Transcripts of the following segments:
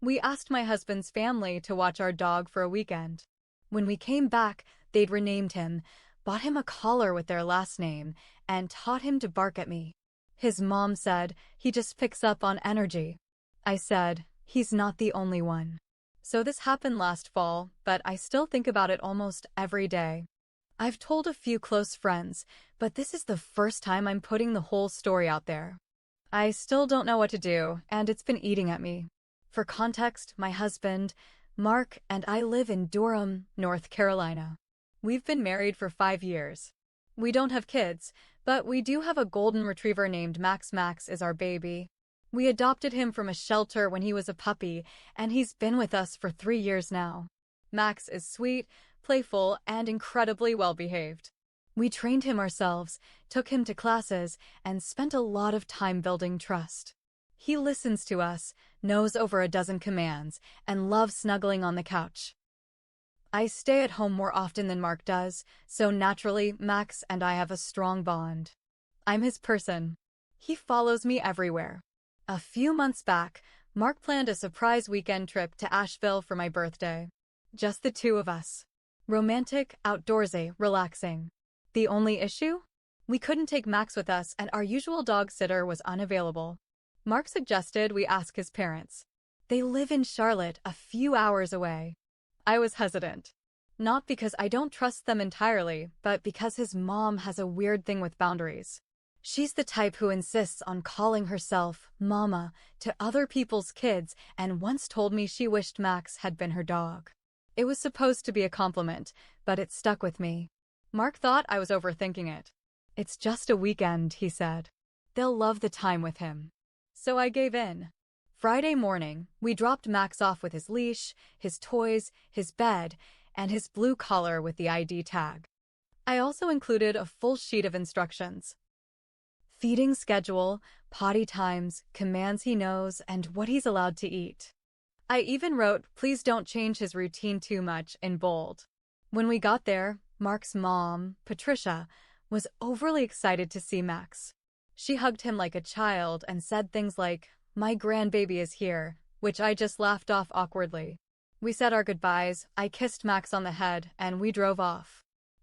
We asked my husband's family to watch our dog for a weekend. When we came back, they'd renamed him, bought him a collar with their last name, and taught him to bark at me. His mom said he just picks up on energy. I said, he's not the only one. So this happened last fall, but I still think about it almost every day. I've told a few close friends, but this is the first time I'm putting the whole story out there. I still don't know what to do, and it's been eating at me. For context, my husband, Mark, and I live in Durham, North Carolina. We've been married for 5 years. We don't have kids, but we do have a golden retriever named Max. Max is our baby. We adopted him from a shelter when he was a puppy, and he's been with us for 3 years now. Max is sweet, playful, and incredibly well-behaved. We trained him ourselves, took him to classes, and spent a lot of time building trust. He listens to us, knows over a dozen commands, and loves snuggling on the couch. I stay at home more often than Mark does, so naturally, Max and I have a strong bond. I'm his person. He follows me everywhere. A few months back, Mark planned a surprise weekend trip to Asheville for my birthday. Just the two of us. Romantic, outdoorsy, relaxing. The only issue? We couldn't take Max with us, and our usual dog sitter was unavailable. Mark suggested we ask his parents. They live in Charlotte, a few hours away. I was hesitant. Not because I don't trust them entirely, but because his mom has a weird thing with boundaries. She's the type who insists on calling herself Mama to other people's kids and once told me she wished Max had been her dog. It was supposed to be a compliment, but it stuck with me. Mark thought I was overthinking it. It's just a weekend, he said. They'll love the time with him. So I gave in. Friday morning, we dropped Max off with his leash, his toys, his bed, and his blue collar with the ID tag. I also included a full sheet of instructions. Feeding schedule, potty times, commands he knows, and what he's allowed to eat. I even wrote, "Please don't change his routine too much," in bold. When we got there, Mark's mom, Patricia, was overly excited to see Max. She hugged him like a child and said things like, "My grandbaby is here," which I just laughed off awkwardly. We said our goodbyes, I kissed Max on the head, and we drove off.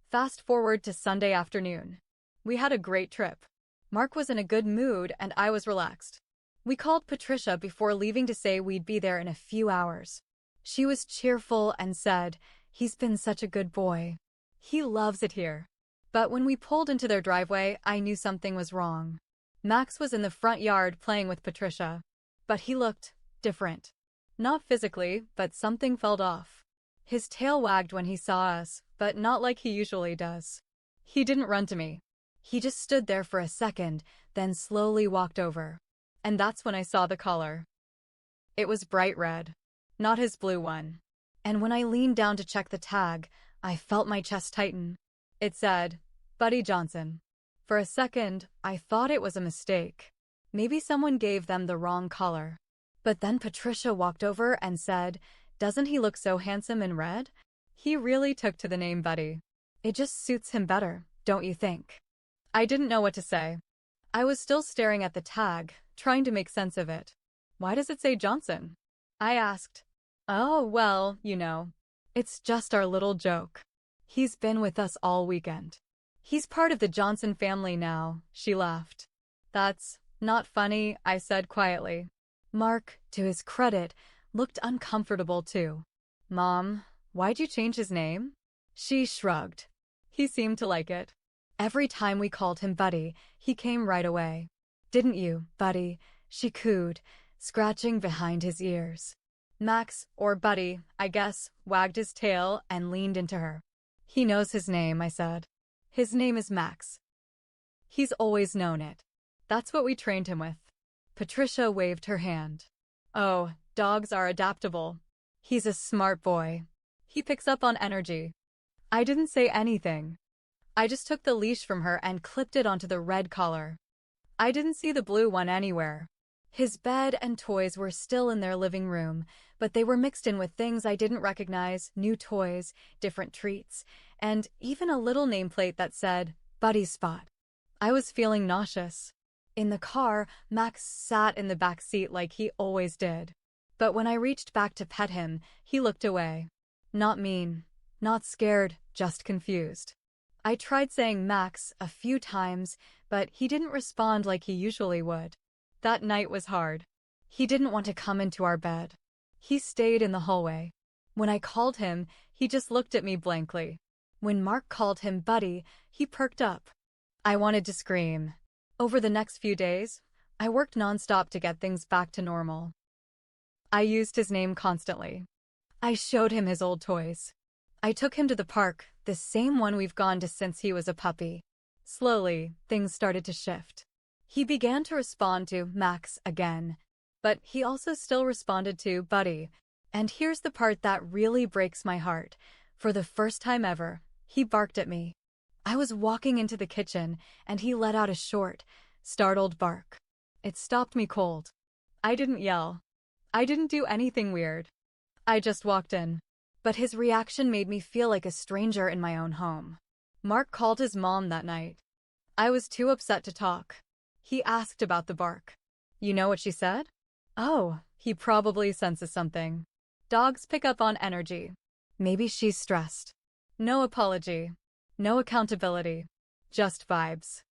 Fast forward to Sunday afternoon. We had a great trip. Mark was in a good mood and I was relaxed. We called Patricia before leaving to say we'd be there in a few hours. She was cheerful and said, "He's been such a good boy. He loves it here." But when we pulled into their driveway, I knew something was wrong. Max was in the front yard playing with Patricia. But he looked different. Not physically, but something felt off. His tail wagged when he saw us, but not like he usually does. He didn't run to me. He just stood there for a second, then slowly walked over. And that's when I saw the collar. It was bright red, not his blue one. And when I leaned down to check the tag, I felt my chest tighten. It said, Buddy Johnson. For a second, I thought it was a mistake. Maybe someone gave them the wrong collar. But then Patricia walked over and said, "Doesn't he look so handsome in red?" He really took to the name Buddy. It just suits him better, don't you think? I didn't know what to say. I was still staring at the tag, trying to make sense of it. Why does it say Johnson? I asked. Oh, well, you know. It's just our little joke. He's been with us all weekend. He's part of the Johnson family now, she laughed. That's not funny, I said quietly. Mark, to his credit, looked uncomfortable too. Mom, why'd you change his name? She shrugged. He seemed to like it. Every time we called him Buddy, he came right away. Didn't you, Buddy? She cooed, scratching behind his ears. Max, or Buddy, I guess, wagged his tail and leaned into her. He knows his name, I said. His name is Max. He's always known it. That's what we trained him with. Patricia waved her hand. Oh, dogs are adaptable. He's a smart boy. He picks up on energy. I didn't say anything. I just took the leash from her and clipped it onto the red collar. I didn't see the blue one anywhere. His bed and toys were still in their living room, but they were mixed in with things I didn't recognize, new toys, different treats, and even a little nameplate that said, Buddy Spot. I was feeling nauseous. In the car, Max sat in the back seat like he always did. But when I reached back to pet him, he looked away. Not mean, not scared, just confused. I tried saying Max a few times, but he didn't respond like he usually would. That night was hard. He didn't want to come into our bed. He stayed in the hallway. When I called him, he just looked at me blankly. When Mark called him Buddy, he perked up. I wanted to scream. Over the next few days, I worked nonstop to get things back to normal. I used his name constantly. I showed him his old toys. I took him to the park, the same one we've gone to since he was a puppy. Slowly, things started to shift. He began to respond to Max again, but he also still responded to Buddy. And here's the part that really breaks my heart. For the first time ever, he barked at me. I was walking into the kitchen, and he let out a short, startled bark. It stopped me cold. I didn't yell. I didn't do anything weird. I just walked in. But his reaction made me feel like a stranger in my own home. Mark called his mom that night. I was too upset to talk. He asked about the bark. You know what she said? Oh, he probably senses something. Dogs pick up on energy. Maybe she's stressed. No apology. No accountability. Just vibes.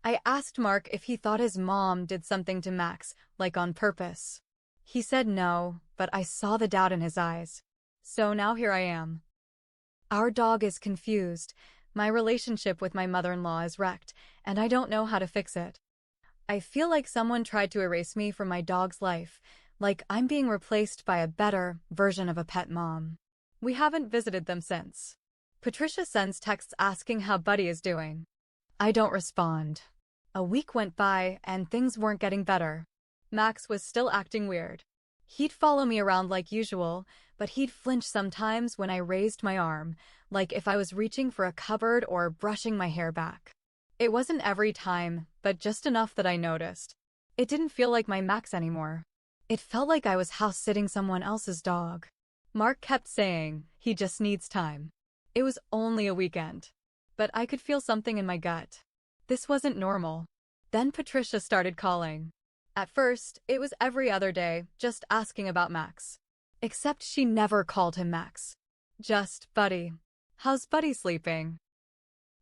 I asked Mark if he thought his mom did something to Max, like on purpose. He said no, but I saw the doubt in his eyes. So now here I am. Our dog is confused. My relationship with my mother-in-law is wrecked, and I don't know how to fix it. I feel like someone tried to erase me from my dog's life, like I'm being replaced by a better version of a pet mom. We haven't visited them since. Patricia sends texts asking how Buddy is doing. I don't respond. A week went by, and things weren't getting better. Max was still acting weird. He'd follow me around like usual, but he'd flinch sometimes when I raised my arm, like if I was reaching for a cupboard or brushing my hair back. It wasn't every time, but just enough that I noticed. It didn't feel like my Max anymore. It felt like I was house-sitting someone else's dog. Mark kept saying, he just needs time. It was only a weekend. But I could feel something in my gut. This wasn't normal. Then Patricia started calling. At first, it was every other day, just asking about Max. Except she never called him Max. Just, Buddy. How's Buddy sleeping?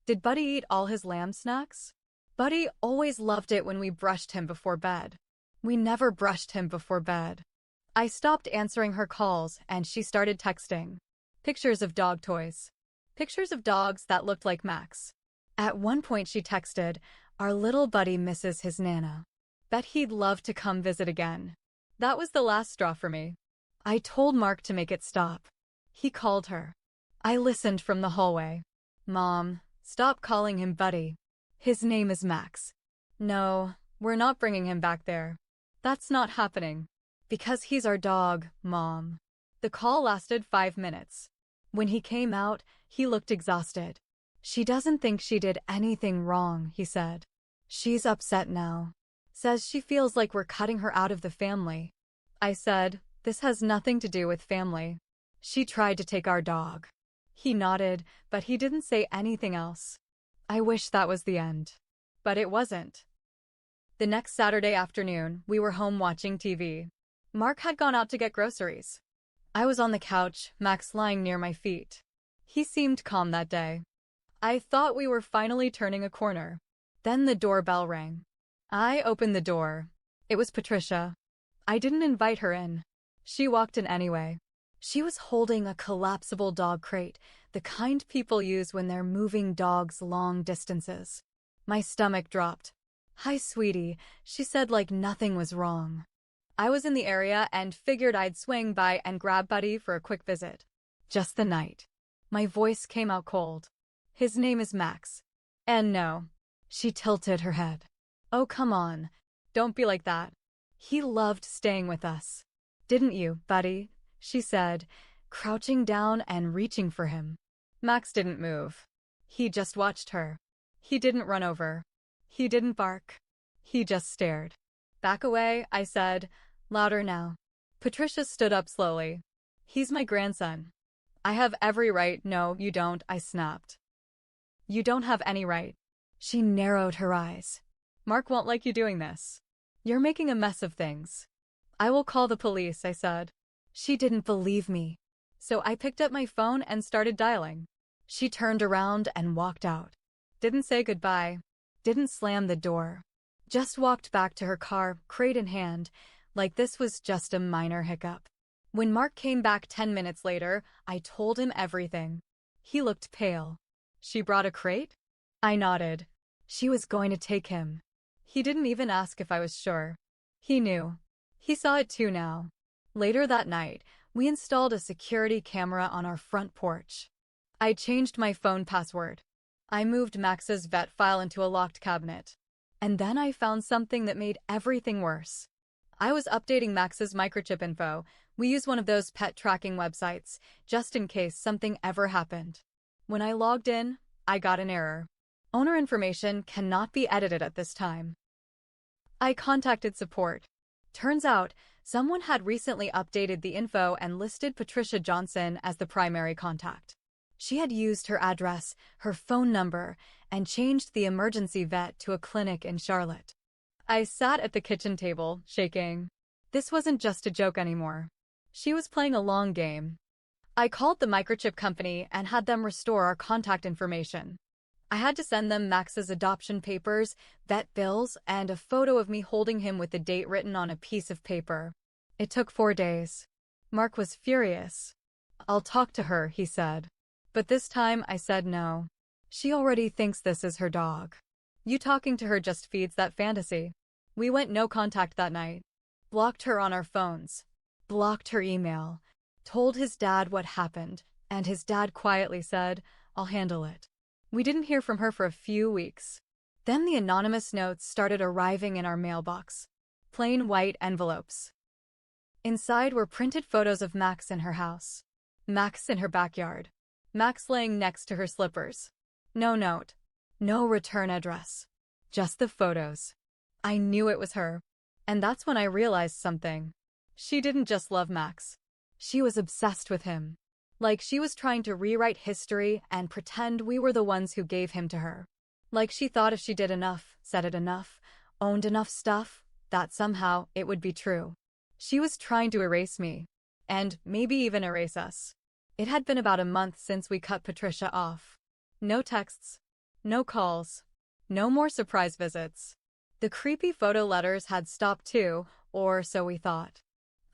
Did Buddy eat all his lamb snacks? Buddy always loved it when we brushed him before bed. We never brushed him before bed. I stopped answering her calls, and she started texting. Pictures of dog toys. Pictures of dogs that looked like Max. At one point she texted, "Our little Buddy misses his Nana. Bet he'd love to come visit again." That was the last straw for me. I told Mark to make it stop. He called her. I listened from the hallway. Mom, stop calling him Buddy. His name is Max. No, we're not bringing him back there. That's not happening. Because he's our dog, Mom. The call lasted 5 minutes. When he came out, he looked exhausted. She doesn't think she did anything wrong, he said. She's upset now. Says she feels like we're cutting her out of the family. I said, this has nothing to do with family. She tried to take our dog. He nodded, but he didn't say anything else. I wish that was the end. But it wasn't. The next Saturday afternoon, we were home watching TV. Mark had gone out to get groceries. I was on the couch, Max lying near my feet. He seemed calm that day. I thought we were finally turning a corner. Then the doorbell rang. I opened the door. It was Patricia. I didn't invite her in. She walked in anyway. She was holding a collapsible dog crate, the kind people use when they're moving dogs long distances. My stomach dropped. "Hi, sweetie," she said like nothing was wrong. I was in the area and figured I'd swing by and grab Buddy for a quick visit. Just the night. My voice came out cold. His name is Max. And no. She tilted her head. Oh, come on. Don't be like that. He loved staying with us. Didn't you, Buddy? She said, crouching down and reaching for him. Max didn't move. He just watched her. He didn't run over. He didn't bark. He just stared. Back away, I said, louder now. Patricia stood up slowly. He's my grandson. I have every right. No, you don't, I snapped. You don't have any right. She narrowed her eyes. Mark won't like you doing this. You're making a mess of things. I will call the police, I said. She didn't believe me. So I picked up my phone and started dialing. She turned around and walked out. Didn't say goodbye. Didn't slam the door. Just walked back to her car, crate in hand, like this was just a minor hiccup. When Mark came back 10 minutes later, I told him everything. He looked pale. She brought a crate? I nodded. She was going to take him. He didn't even ask if I was sure. He knew. He saw it too now. Later that night, we installed a security camera on our front porch. I changed my phone password. I moved Max's vet file into a locked cabinet. And then I found something that made everything worse. I was updating Max's microchip info. We use one of those pet tracking websites, just in case something ever happened. When I logged in, I got an error. Owner information cannot be edited at this time. I contacted support. Turns out, someone had recently updated the info and listed Patricia Johnson as the primary contact. She had used her address, her phone number, and changed the emergency vet to a clinic in Charlotte. I sat at the kitchen table, shaking. This wasn't just a joke anymore. She was playing a long game. I called the microchip company and had them restore our contact information. I had to send them Max's adoption papers, vet bills, and a photo of me holding him with the date written on a piece of paper. It took 4 days. Mark was furious. I'll talk to her, he said. But this time I said no. She already thinks this is her dog. You talking to her just feeds that fantasy. We went no contact that night. Blocked her on our phones. Blocked her email. Told his dad what happened, and his dad quietly said, I'll handle it. We didn't hear from her for a few weeks. Then the anonymous notes started arriving in our mailbox. Plain white envelopes. Inside were printed photos of Max in her house. Max in her backyard. Max laying next to her slippers. No note. No return address. Just the photos. I knew it was her. And that's when I realized something. She didn't just love Max. She was obsessed with him. Like she was trying to rewrite history and pretend we were the ones who gave him to her. Like she thought if she did enough, said it enough, owned enough stuff, that somehow it would be true. She was trying to erase me. And maybe even erase us. It had been about a month since we cut Patricia off. No texts. No calls. No more surprise visits. The creepy photo letters had stopped too, or so we thought.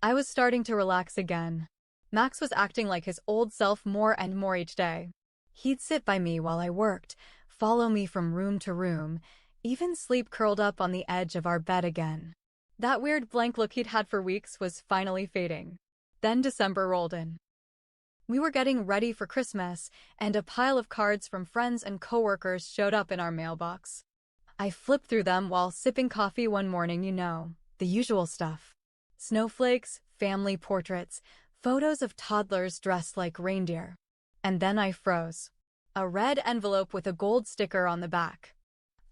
I was starting to relax again. Max was acting like his old self more and more each day. He'd sit by me while I worked, follow me from room to room, even sleep curled up on the edge of our bed again. That weird blank look he'd had for weeks was finally fading. Then December rolled in. We were getting ready for Christmas, and a pile of cards from friends and coworkers showed up in our mailbox. I flipped through them while sipping coffee one morning, the usual stuff. Snowflakes, family portraits, photos of toddlers dressed like reindeer. And then I froze. A red envelope with a gold sticker on the back.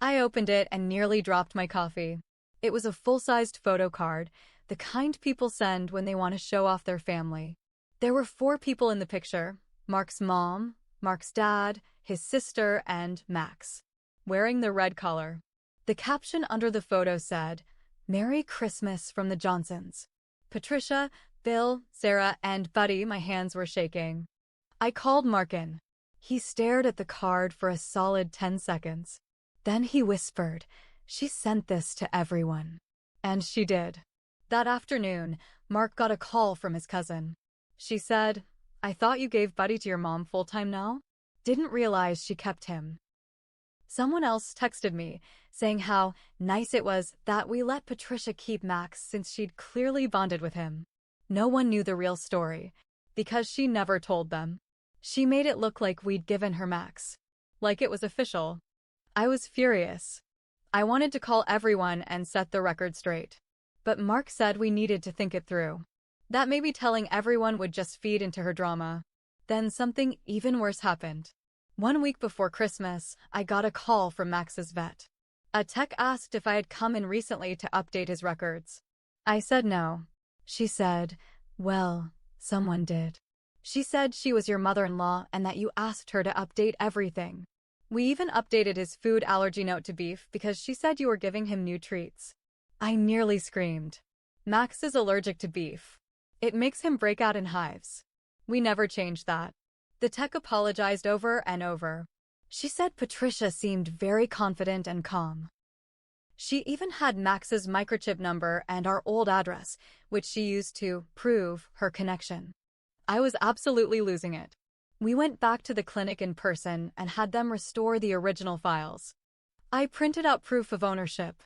I opened it and nearly dropped my coffee. It was a full-sized photo card, the kind people send when they want to show off their family. There were 4 people in the picture: Mark's mom, Mark's dad, his sister, and Max, wearing the red collar. The caption under the photo said, "Merry Christmas from the Johnsons. Patricia, Bill, Sarah, and Buddy." My hands were shaking. I called Mark in. He stared at the card for a solid 10 seconds. Then he whispered, "She sent this to everyone." And she did. That afternoon, Mark got a call from his cousin. She said, "I thought you gave Buddy to your mom full-time now? Didn't realize she kept him." Someone else texted me, saying how nice it was that we let Patricia keep Max since she'd clearly bonded with him. No one knew the real story, because she never told them. She made it look like we'd given her Max. Like it was official. I was furious. I wanted to call everyone and set the record straight. But Mark said we needed to think it through. That maybe telling everyone would just feed into her drama. Then something even worse happened. 1 week before Christmas, I got a call from Max's vet. A tech asked if I had come in recently to update his records. I said no. She said, "Well, someone did. She said she was your mother-in-law and that you asked her to update everything. We even updated his food allergy note to beef because she said you were giving him new treats." I nearly screamed. Max is allergic to beef. It makes him break out in hives. We never changed that. The tech apologized over and over. She said Patricia seemed very confident and calm. She even had Max's microchip number and our old address, which she used to prove her connection. I was absolutely losing it. We went back to the clinic in person and had them restore the original files. I printed out proof of ownership.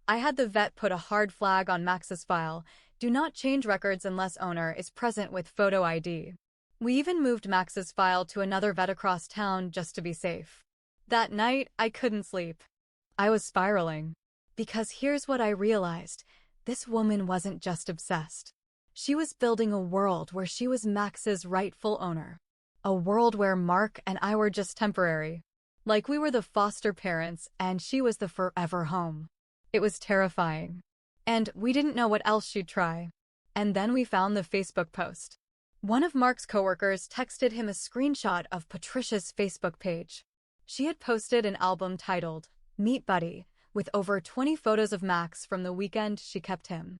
I had the vet put a hard flag on Max's file: do not change records unless owner is present with photo ID. We even moved Max's file to another vet across town just to be safe. That night, I couldn't sleep. I was spiraling. Because here's what I realized: this woman wasn't just obsessed. She was building a world where she was Max's rightful owner. A world where Mark and I were just temporary. Like we were the foster parents and she was the forever home. It was terrifying. And we didn't know what else she'd try. And then we found the Facebook post. One of Mark's coworkers texted him a screenshot of Patricia's Facebook page. She had posted an album titled Meet Buddy, with over 20 photos of Max from the weekend she kept him.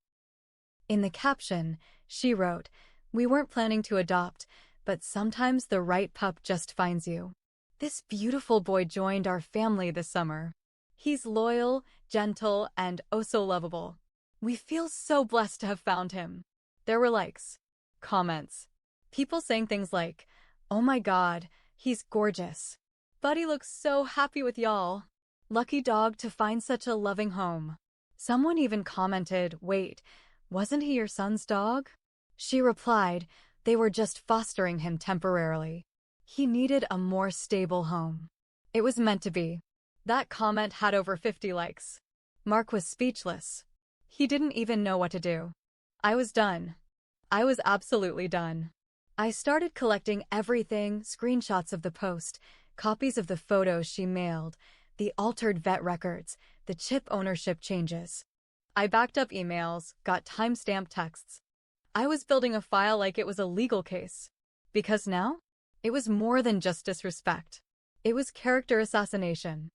In the caption, she wrote, "We weren't planning to adopt, but sometimes the right pup just finds you. This beautiful boy joined our family this summer. He's loyal, gentle, and oh so lovable. We feel so blessed to have found him." There were likes, comments, people saying things like, "Oh my God, he's gorgeous. Buddy looks so happy with y'all. Lucky dog to find such a loving home." Someone even commented, "Wait, wasn't he your son's dog?" She replied, "They were just fostering him temporarily. He needed a more stable home." It was meant to be. That comment had over 50 likes. Mark was speechless. He didn't even know what to do. I was done. I was absolutely done. I started collecting everything: screenshots of the post, copies of the photos she mailed, the altered vet records, the chip ownership changes. I backed up emails, got timestamped texts. I was building a file like it was a legal case. Because now, it was more than just disrespect. It was character assassination.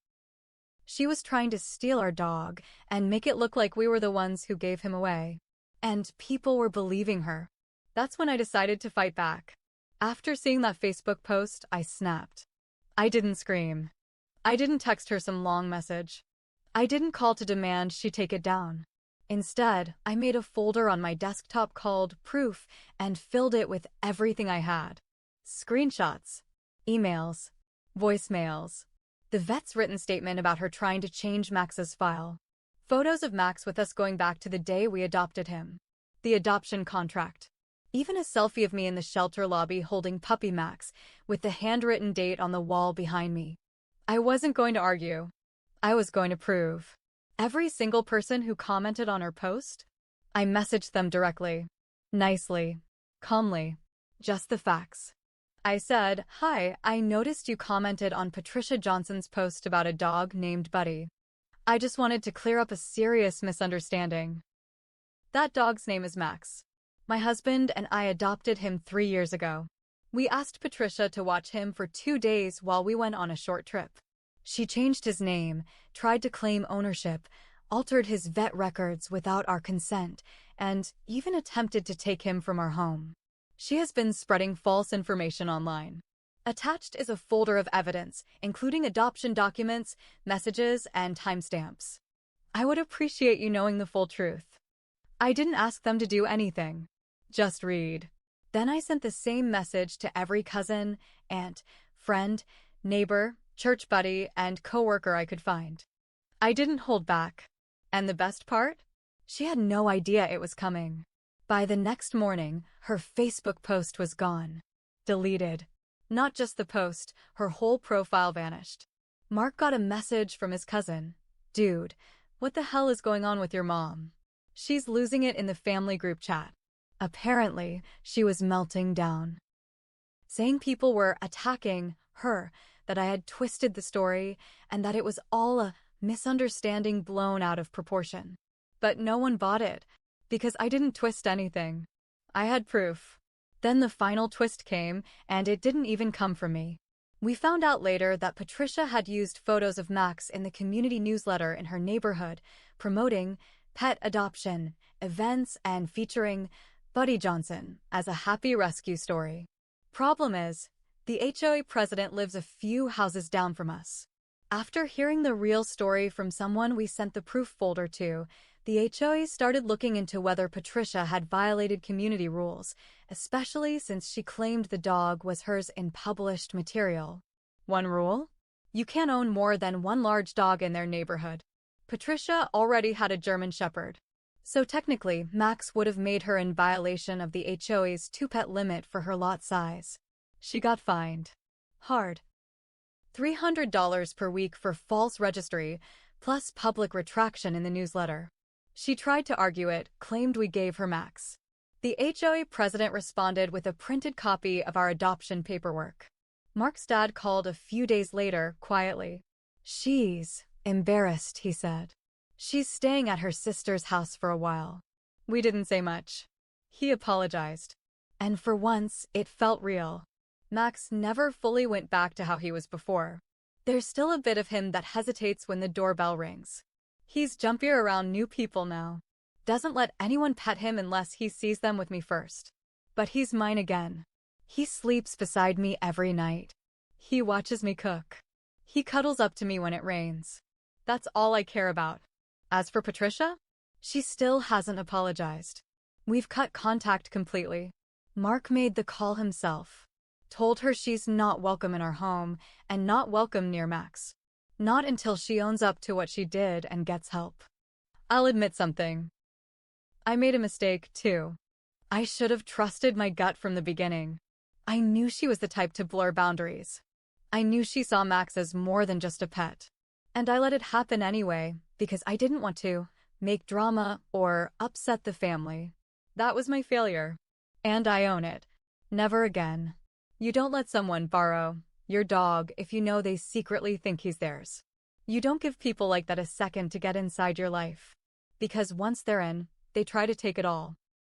She was trying to steal our dog and make it look like we were the ones who gave him away. And people were believing her. That's when I decided to fight back. After seeing that Facebook post, I snapped. I didn't scream. I didn't text her some long message. I didn't call to demand she take it down. Instead, I made a folder on my desktop called Proof and filled it with everything I had. Screenshots, emails, voicemails, the vet's written statement about her trying to change Max's file, photos of Max with us going back to the day we adopted him, the adoption contract, even a selfie of me in the shelter lobby holding puppy Max with the handwritten date on the wall behind me. I wasn't going to argue. I was going to prove. Every single person who commented on her post, I messaged them directly, nicely, calmly, just the facts. I said, "Hi, I noticed you commented on Patricia Johnson's post about a dog named Buddy. I just wanted to clear up a serious misunderstanding. That dog's name is Max. My husband and I adopted him 3 years ago. We asked Patricia to watch him for 2 days while we went on a short trip. She changed his name, tried to claim ownership, altered his vet records without our consent, and even attempted to take him from our home. She has been spreading false information online." Attached is a folder of evidence, including adoption documents, messages, and timestamps. I would appreciate you knowing the full truth. I didn't ask them to do anything. Just read. Then I sent the same message to every cousin, aunt, friend, neighbor, church buddy, and coworker I could find. I didn't hold back. And the best part? She had no idea it was coming. By the next morning, her Facebook post was gone. Deleted. Not just the post, her whole profile vanished. Mark got a message from his cousin. "Dude, what the hell is going on with your mom? She's losing it in the family group chat." Apparently, she was melting down, saying people were attacking her, that I had twisted the story, and that it was all a misunderstanding blown out of proportion. But no one bought it, because I didn't twist anything. I had proof. Then the final twist came, and it didn't even come from me. We found out later that Patricia had used photos of Max in the community newsletter in her neighborhood, promoting pet adoption, events, and featuring Buddy Johnson as a happy rescue story. Problem is, the HOA president lives a few houses down from us. After hearing the real story from someone we sent the proof folder to, the HOA started looking into whether Patricia had violated community rules, especially since she claimed the dog was hers in published material. One rule? You can't own more than one large dog in their neighborhood. Patricia already had a German Shepherd, so technically Max would have made her in violation of the HOA's two-pet limit for her lot size. She got fined. Hard. $300 per week for false registry, plus public retraction in the newsletter. She tried to argue it, claimed we gave her Max. The HOA president responded with a printed copy of our adoption paperwork. Mark's dad called a few days later, quietly. She's embarrassed, he said. She's staying at her sister's house for a while. We didn't say much. He apologized. And for once, it felt real. Max never fully went back to how he was before. There's still a bit of him that hesitates when the doorbell rings. He's jumpier around new people now. Doesn't let anyone pet him unless he sees them with me first. But he's mine again. He sleeps beside me every night. He watches me cook. He cuddles up to me when it rains. That's all I care about. As for Patricia, she still hasn't apologized. We've cut contact completely. Mark made the call himself. Told her she's not welcome in our home and not welcome near Max. Not until she owns up to what she did and gets help. I'll admit something. I made a mistake, too. I should have trusted my gut from the beginning. I knew she was the type to blur boundaries. I knew she saw Max as more than just a pet. And I let it happen anyway, because I didn't want to make drama or upset the family. That was my failure. And I own it. Never again. You don't let someone borrow your dog if you know they secretly think he's theirs. You don't give people like that a second to get inside your life. Because once they're in, they try to take it all.